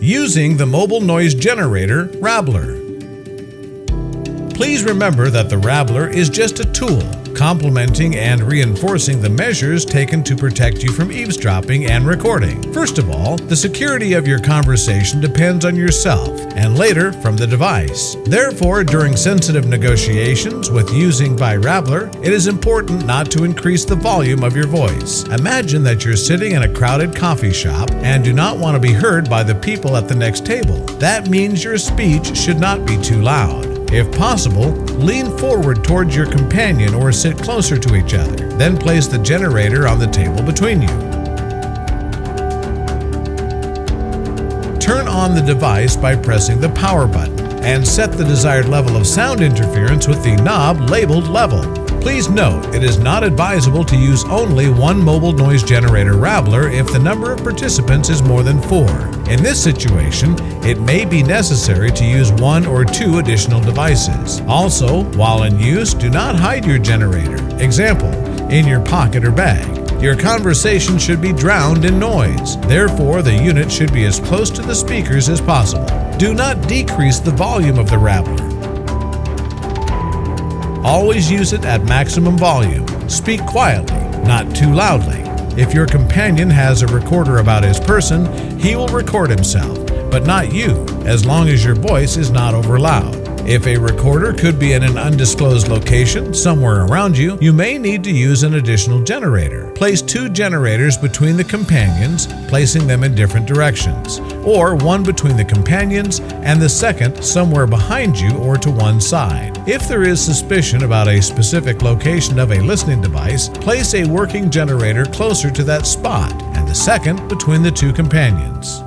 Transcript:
Using the mobile noise generator Rabbler. Please remember that the Rabbler is just a tool, complementing and reinforcing the measures taken to protect you from eavesdropping and recording. First of all, the security of your conversation depends on yourself, and later from the device. Therefore, during sensitive negotiations with using by Rabbler, it is important not to increase the volume of your voice. Imagine that you're sitting in a crowded coffee shop and do not want to be heard by the people at the next table. That means your speech should not be too loud. If possible, lean forward towards your companion or sit closer to each other. Then place the generator on the table between you. Turn on the device by pressing the power button and set the desired level of sound interference with the knob labeled level. Please note, it is not advisable to use only one mobile noise generator Rabbler if the number of participants is more than 4. In this situation, it may be necessary to use 1 or 2 additional devices. Also, while in use, do not hide your generator. Example, in your pocket or bag. Your conversation should be drowned in noise. Therefore, the unit should be as close to the speakers as possible. Do not decrease the volume of the Rabbler. Always use it at maximum volume. Speak quietly, not too loudly. If your companion has a recorder about his person, he will record himself, but not you, as long as your voice is not over loud. If a recorder could be in an undisclosed location somewhere around you, you may need to use an additional generator. Place 2 generators between the companions, placing them in different directions, or one between the companions and the second somewhere behind you or to one side. If there is suspicion about a specific location of a listening device, place a working generator closer to that spot and the second between the 2 companions.